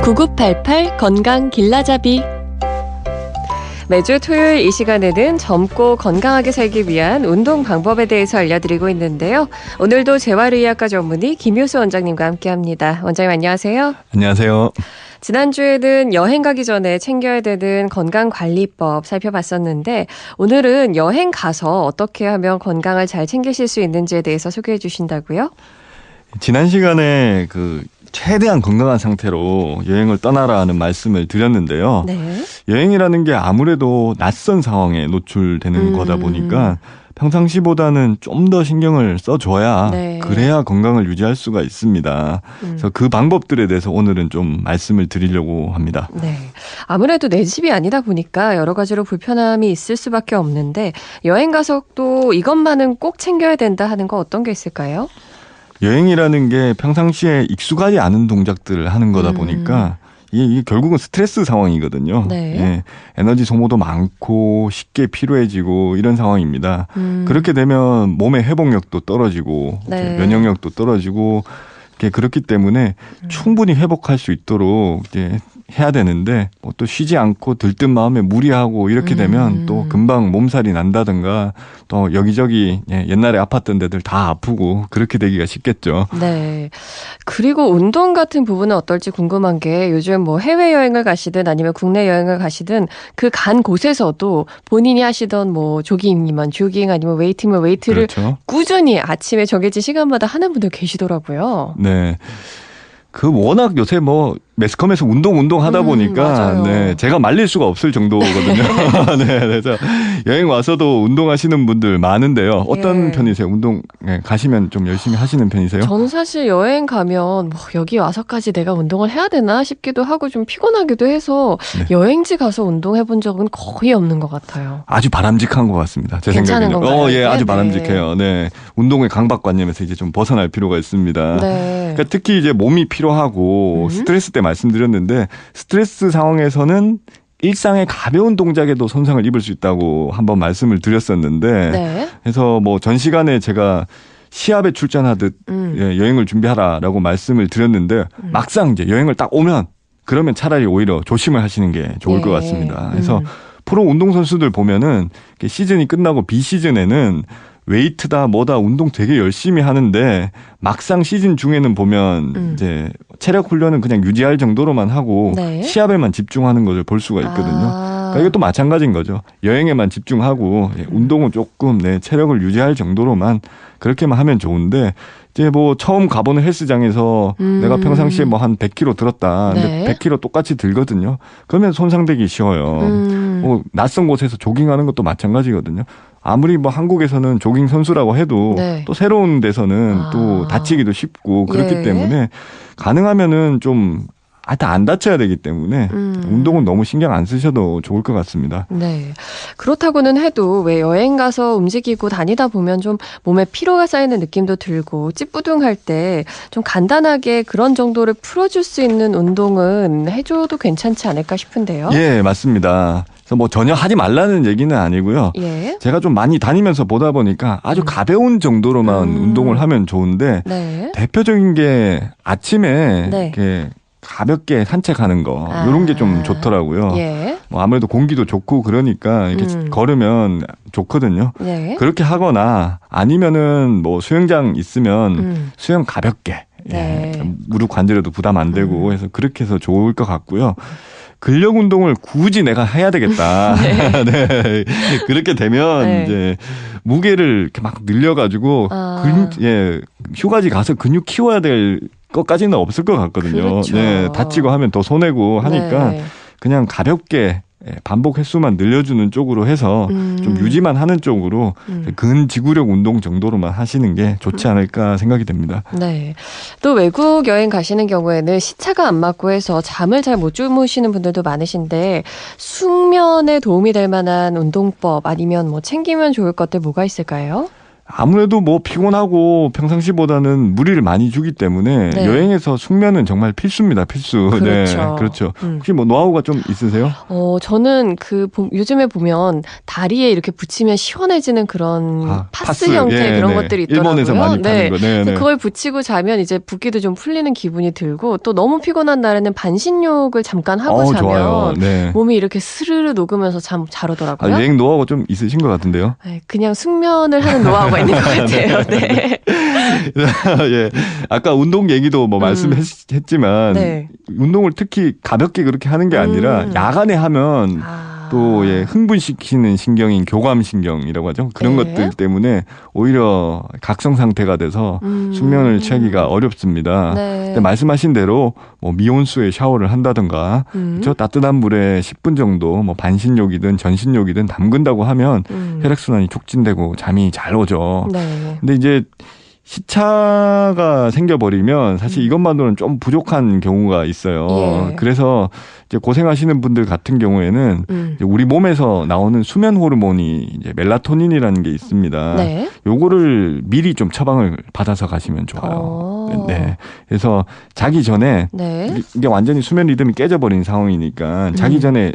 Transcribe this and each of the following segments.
9988 건강 길라잡이. 매주 토요일 이 시간에는 젊고 건강하게 살기 위한 운동 방법에 대해서 알려드리고 있는데요. 오늘도 재활의학과 전문의 김효수 원장님과 함께합니다. 원장님 안녕하세요. 안녕하세요. 지난주에는 여행 가기 전에 챙겨야 되는 건강관리법 살펴봤었는데 오늘은 여행 가서 어떻게 하면 건강을 잘 챙기실 수 있는지에 대해서 소개해 주신다고요? 지난 시간에 최대한 건강한 상태로 여행을 떠나라는 말씀을 드렸는데요. 네. 여행이라는 게 아무래도 낯선 상황에 노출되는 거다 보니까 평상시보다는 좀 더 신경을 써줘야 네. 그래야 건강을 유지할 수가 있습니다. 그래서 그 방법들에 대해서 오늘은 좀 말씀을 드리려고 합니다. 네. 아무래도 내 집이 아니다 보니까 여러 가지로 불편함이 있을 수밖에 없는데 여행 가서 또 이것만은 꼭 챙겨야 된다 하는 거 어떤 게 있을까요? 여행이라는 게 평상시에 익숙하지 않은 동작들을 하는 거다 보니까 이게 결국은 스트레스 상황이거든요. 네. 예, 에너지 소모도 많고 쉽게 피로해지고 이런 상황입니다. 그렇게 되면 몸의 회복력도 떨어지고 네. 면역력도 떨어지고 그렇기 때문에 충분히 회복할 수 있도록 해야 되는데 또 쉬지 않고 들뜬 마음에 무리하고 이렇게 되면 또 금방 몸살이 난다든가 또 여기저기 옛날에 아팠던 데들 다 아프고 그렇게 되기가 쉽겠죠. 네. 그리고 운동 같은 부분은 어떨지 궁금한 게 요즘 뭐 해외여행을 가시든 아니면 국내 여행을 가시든 그 간 곳에서도 본인이 하시던 뭐 조깅이면 조깅 아니면 웨이트면 웨이트를 그렇죠. 꾸준히 아침에 정해진 시간마다 하는 분들 계시더라고요. 네. 워낙 요새 매스컴에서 운동 하다 보니까 네, 제가 말릴 수가 없을 정도거든요. 네, 그래서 여행 와서도 운동하시는 분들 많은데요. 어떤 편이세요? 운동 가시면 좀 열심히 하시는 편이세요? 저는 사실 여행 가면 여기 와서까지 내가 운동을 해야 되나 싶기도 하고 좀 피곤하기도 해서 여행지 가서 운동해 본 적은 거의 없는 것 같아요. 아주 바람직한 것 같습니다. 제 괜찮은 생각에는. 건가요? 예, 아주 바람직해요. 네, 운동의 강박관념에서 이제 좀 벗어날 필요가 있습니다. 네. 그러니까 특히 이제 몸이 피로하고 스트레스 때 말씀드렸는데 스트레스 상황에서는 일상의 가벼운 동작에도 손상을 입을 수 있다고 한번 말씀을 드렸었는데 네. 그래서 전 시간에 제가 시합에 출전하듯 여행을 준비하라라고 말씀을 드렸는데 막상 이제 여행을 딱 오면 그러면 차라리 오히려 조심을 하시는 게 좋을 것 같습니다. 그래서 프로 운동선수들 보면은 시즌이 끝나고 비시즌에는 웨이트다 뭐다 운동 되게 열심히 하는데 막상 시즌 중에는 보면 이제 체력 훈련은 그냥 유지할 정도로만 하고 네. 시합에만 집중하는 것을 볼 수가 있거든요. 그러니까 이것도 마찬가지인 거죠. 여행에만 집중하고 운동은 조금 체력을 유지할 정도로만 그렇게만 하면 좋은데 이제 처음 가보는 헬스장에서 내가 평상시에 한 100kg 들었다. 근데 100kg 똑같이 들거든요. 그러면 손상되기 쉬워요. 낯선 곳에서 조깅하는 것도 마찬가지거든요. 아무리 한국에서는 조깅 선수라고 해도 또 새로운 데서는 또 다치기도 쉽고 그렇기 때문에 가능하면은 좀 안 다쳐야 되기 때문에 운동은 너무 신경 안 쓰셔도 좋을 것 같습니다. 네. 그렇다고는 해도 왜 여행 가서 움직이고 다니다 보면 좀 몸에 피로가 쌓이는 느낌도 들고 찌뿌둥할 때 좀 간단하게 그런 정도를 풀어줄 수 있는 운동은 해줘도 괜찮지 않을까 싶은데요. 예, 맞습니다. 그래서 전혀 하지 말라는 얘기는 아니고요. 예. 제가 좀 많이 다니면서 보다 보니까 아주 가벼운 정도로만 운동을 하면 좋은데 대표적인 게 아침에 이렇게 가볍게 산책하는 거 이런 게 좀 좋더라고요. 예. 아무래도 공기도 좋고 그러니까 이렇게 걸으면 좋거든요. 그렇게 하거나 아니면은 수영장 있으면 수영 가볍게 무릎 관절에도 부담 안 되고 해서 그렇게 해서 좋을 것 같고요. 근력 운동을 굳이 내가 해야 되겠다. 네. 그렇게 되면 이제 무게를 이렇게 막 늘려가지고 휴가지 가서 근육 키워야 될 것까지는 없을 것 같거든요. 그렇죠. 네, 다치고 하면 더 손해고 하니까 그냥 가볍게 반복 횟수만 늘려주는 쪽으로 해서 좀 유지만 하는 쪽으로 근지구력 운동 정도로만 하시는 게 좋지 않을까 생각이 됩니다. 네. 또 외국 여행 가시는 경우에는 시차가 안 맞고 해서 잠을 잘 못 주무시는 분들도 많으신데 숙면에 도움이 될 만한 운동법 아니면 챙기면 좋을 것들 뭐가 있을까요? 아무래도 뭐 피곤하고 평상시보다는 무리를 많이 주기 때문에 네. 여행에서 숙면은 정말 필수입니다. 필수. 그렇죠. 네, 그렇죠. 혹시 뭐 노하우가 좀 있으세요? 저는 요즘에 보면 다리에 이렇게 붙이면 시원해지는 그런 파스 형태 예, 그런 네. 것들이 있더라고요. 일본에서 많이 파는 거. 네, 그래서 네. 그걸 붙이고 자면 이제 붓기도 좀 풀리는 기분이 들고 또 너무 피곤한 날에는 반신욕을 잠깐 하고 자면 좋아요. 네. 몸이 이렇게 스르르 녹으면서 잠 잘 오더라고요. 여행 노하우가 좀 있으신 것 같은데요. 네, 그냥 숙면을 하는 노하우가 있는 것 같아요. 네. 예. 아까 운동 얘기도 뭐 말씀했지만 네. 운동을 특히 가볍게 그렇게 하는 게 아니라 야간에 하면 또 흥분시키는 신경인 교감신경이라고 하죠. 그런 네. 것들 때문에 오히려 각성 상태가 돼서 숙면을 취하기가 어렵습니다. 네. 근데 말씀하신 대로 뭐 미온수에 샤워를 한다든가 그렇죠? 따뜻한 물에 10분 정도 뭐 반신욕이든 전신욕이든 담근다고 하면 혈액순환이 촉진되고 잠이 잘 오죠. 네. 근데 이제 시차가 생겨버리면 사실 이것만으로는 좀 부족한 경우가 있어요. 예. 그래서 이제 고생하시는 분들 같은 경우에는 이제 우리 몸에서 나오는 수면 호르몬이 이제 멜라토닌이라는 게 있습니다. 네. 요거를 미리 좀 처방을 받아서 가시면 좋아요. 네. 그래서 자기 전에 네. 이게 완전히 수면 리듬이 깨져버린 상황이니까 자기 전에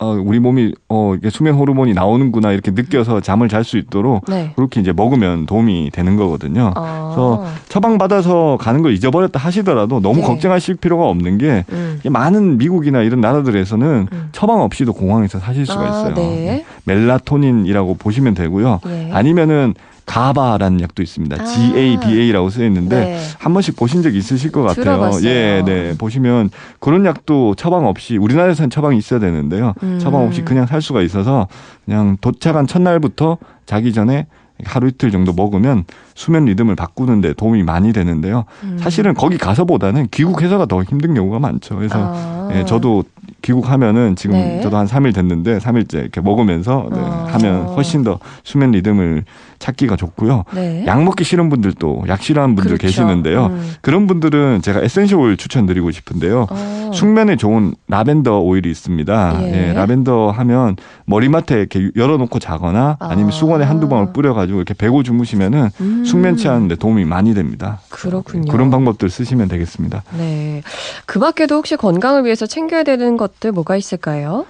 우리 몸이 이게 수면 호르몬이 나오는구나 이렇게 느껴서 잠을 잘 수 있도록 네. 그렇게 이제 먹으면 도움이 되는 거거든요. 그래서 처방 받아서 가는 걸 잊어버렸다 하시더라도 너무 예. 걱정하실 필요가 없는 게 많은 미국이나 이런 나라들에서는 처방 없이도 공항에서 사실 수가 있어요. 네. 멜라토닌이라고 보시면 되고요. 예. 아니면은 가바라는 약도 있습니다. GABA라고 쓰여 있는데 네. 한 번씩 보신 적 있으실 것 같아요. 들어봤어요. 예, 네. 보시면 그런 약도 처방 없이 우리나라에서는 처방이 있어야 되는데요. 처방 없이 그냥 살 수가 있어서 그냥 도착한 첫날부터 자기 전에 하루 이틀 정도 먹으면 수면 리듬을 바꾸는데 도움이 많이 되는데요. 사실은 거기 가서보다는 귀국해서가 더 힘든 경우가 많죠. 그래서 예, 저도 귀국하면은 지금 네. 저도 한 3일 됐는데 3일째 이렇게 먹으면서 하면 훨씬 더 수면 리듬을 찾기가 좋고요. 네. 약 먹기 싫은 분들도 약 싫어하는 분들 그렇죠. 계시는데요. 그런 분들은 제가 에센셜 오일 추천드리고 싶은데요. 숙면에 좋은 라벤더 오일이 있습니다. 예. 예, 라벤더 하면 머리맡에 이렇게 열어놓고 자거나 아니면 수건에 한두 방울 뿌려가지고 이렇게 베고 주무시면은 숙면 취하는데 도움이 많이 됩니다. 그렇군요. 그런 방법들 쓰시면 되겠습니다. 네. 그 밖에도 혹시 건강을 위해서 챙겨야 되는 것들 뭐가 있을까요?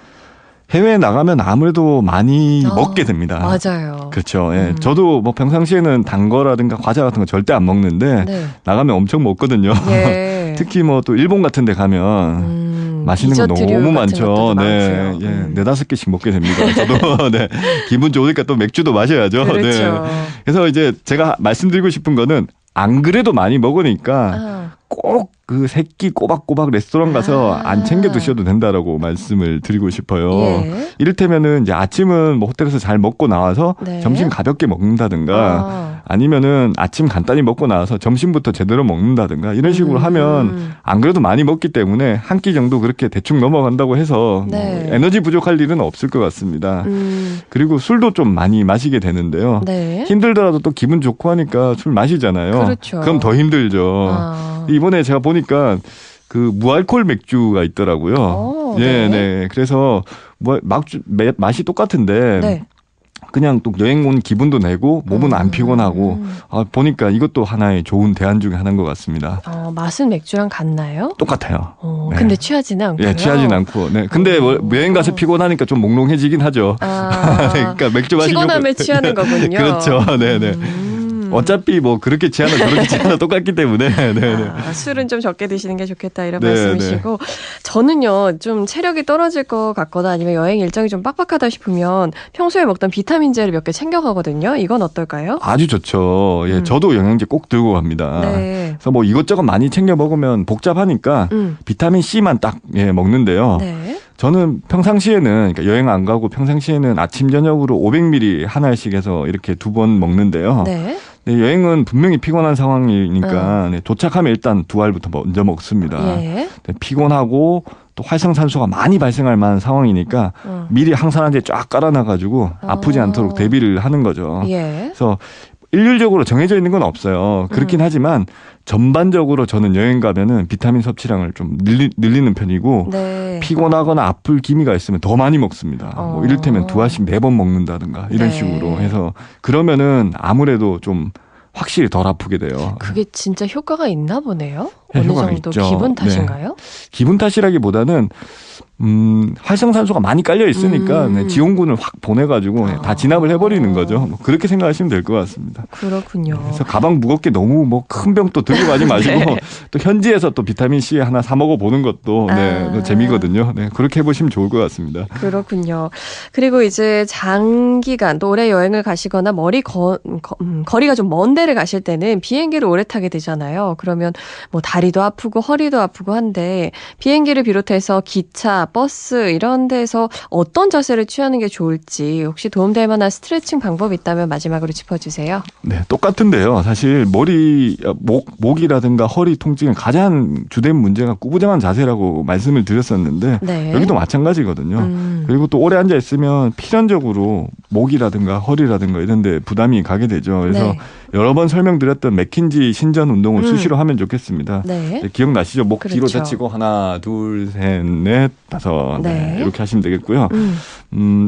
해외에 나가면 아무래도 많이 먹게 됩니다. 맞아요. 그렇죠. 예. 저도 뭐 평상시에는 단 거라든가 과자 같은 거 절대 안 먹는데 네. 나가면 엄청 먹거든요. 예. 특히 뭐 또 일본 같은 데 가면 맛있는 거 디저트류 너무 같은 많죠. 것들도 네. 많고요. 예. 4-5개씩 먹게 됩니다. 저도 네. 기분 좋으니까 또 맥주도 마셔야죠. 그렇죠. 네. 그래서 이제 제가 말씀드리고 싶은 거는 안 그래도 많이 먹으니까 꼭 그 새끼 꼬박꼬박 레스토랑 가서 안 챙겨 드셔도 된다라고 말씀을 드리고 싶어요. 예. 이를테면은 이제 아침은 뭐 호텔에서 잘 먹고 나와서 네. 점심 가볍게 먹는다든가 아니면은 아침 간단히 먹고 나와서 점심부터 제대로 먹는다든가 이런 식으로 하면 안 그래도 많이 먹기 때문에 한 끼 정도 그렇게 대충 넘어간다고 해서 네. 뭐 에너지 부족할 일은 없을 것 같습니다. 그리고 술도 좀 많이 마시게 되는데요. 네. 힘들더라도 또 기분 좋고 하니까 술 마시잖아요. 그렇죠. 그럼 더 힘들죠. 이번에 제가 보니까 그 무알콜 맥주가 있더라고요. 네. 네. 그래서 뭐 맛이 똑같은데 네. 그냥 또 여행 온 기분도 내고 몸은 안 피곤하고 보니까 이것도 하나의 좋은 대안 중에 하나인 것 같습니다. 맛은 맥주랑 같나요? 똑같아요. 네. 근데 취하지는 않고요. 예, 취하진 않고. 네. 근데 여행 가서 피곤하니까 좀 몽롱해지긴 하죠. 그러니까 맥주 마시면 피곤함에 취하는 거군요. 그렇죠. 네네. 어차피 뭐 그렇게 취하나 저렇게 취하나 똑같기 때문에. 네네. 술은 좀 적게 드시는 게 좋겠다 이런 네, 말씀이시고 저는요 좀 체력이 떨어질 것 같거나 아니면 여행 일정이 좀 빡빡하다 싶으면 평소에 먹던 비타민제를 몇 개 챙겨가거든요. 이건 어떨까요? 아주 좋죠. 예, 저도 영양제 꼭 들고 갑니다. 네. 그래서 뭐 이것저것 많이 챙겨 먹으면 복잡하니까 비타민 C만 딱 먹는데요. 네. 저는 평상시에는 그러니까 여행 안 가고 평상시에는 아침 저녁으로 500ml 한 알씩 해서 이렇게 2번 먹는데요. 네. 네, 여행은 분명히 피곤한 상황이니까 네, 도착하면 일단 2알부터 먼저 먹습니다. 예. 네, 피곤하고 또 활성산소가 많이 발생할 만한 상황이니까 미리 항산화제 쫙 깔아놔가지고 아프지 않도록 대비를 하는 거죠. 예. 그래서 일률적으로 정해져 있는 건 없어요. 그렇긴 하지만 전반적으로 저는 여행 가면은 비타민 섭취량을 좀 늘리는 편이고 네. 피곤하거나 아플 기미가 있으면 더 많이 먹습니다. 뭐 이를테면 2알씩 4번 먹는다든가 이런 네. 식으로 해서 그러면은 아무래도 좀 확실히 덜 아프게 돼요. 그게 진짜 효과가 있나 보네요. 네, 어느 효과가 정도 있죠. 기분 탓인가요? 기분 탓이라기보다는 활성산소가 많이 깔려 있으니까 지온군을 확 보내가지고 다 진압을 해버리는 거죠. 뭐 그렇게 생각하시면 될 것 같습니다. 그렇군요. 그래서 가방 무겁게 너무 뭐 큰 병 또 들고 가지 마시고 네. 또 현지에서 또 비타민 C 하나 사 먹어 보는 것도 또 재미거든요. 네, 그렇게 해보시면 좋을 것 같습니다. 그렇군요. 그리고 이제 장기간 또 오래 여행을 가시거나 거리가 좀 먼 데를 가실 때는 비행기를 오래 타게 되잖아요. 그러면 뭐 다리도 아프고 허리도 아프고 한데 비행기를 비롯해서 기차, 버스 이런 데서 어떤 자세를 취하는 게 좋을지 혹시 도움될 만한 스트레칭 방법이 있다면 마지막으로 짚어주세요. 네, 똑같은데요. 사실 목이라든가 허리 통증의 가장 주된 문제가 구부정한 자세라고 말씀을 드렸었는데 네. 여기도 마찬가지거든요. 그리고 또 오래 앉아 있으면 필연적으로 목이라든가 허리라든가 이런 데 부담이 가게 되죠. 그래서 네. 여러 번 설명드렸던 맥킨지 신전 운동을 수시로 하면 좋겠습니다. 네. 기억나시죠? 목 뒤로 그렇죠. 젖히고 하나, 둘, 셋, 넷, 다섯. 네. 이렇게 하시면 되겠고요.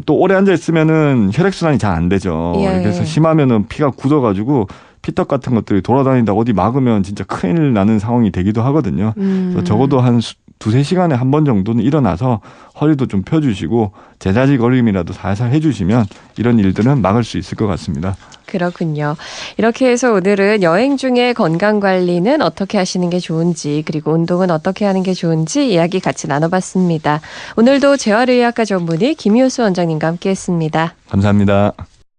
또 오래 앉아 있으면은 혈액순환이 잘 안 되죠. 예. 그래서 심하면은 피가 굳어가지고 피떡 같은 것들이 돌아다니다 어디 막으면 진짜 큰일 나는 상황이 되기도 하거든요. 그래서 적어도 한 2-3시간에 한 번 정도는 일어나서 허리도 좀 펴주시고 제자지 걸음이라도 살살 해주시면 이런 일들은 막을 수 있을 것 같습니다. 그렇군요. 이렇게 해서 오늘은 여행 중에 건강관리는 어떻게 하시는 게 좋은지 그리고 운동은 어떻게 하는 게 좋은지 이야기 같이 나눠봤습니다. 오늘도 재활의학과 전문의 김효수 원장님과 함께했습니다. 감사합니다.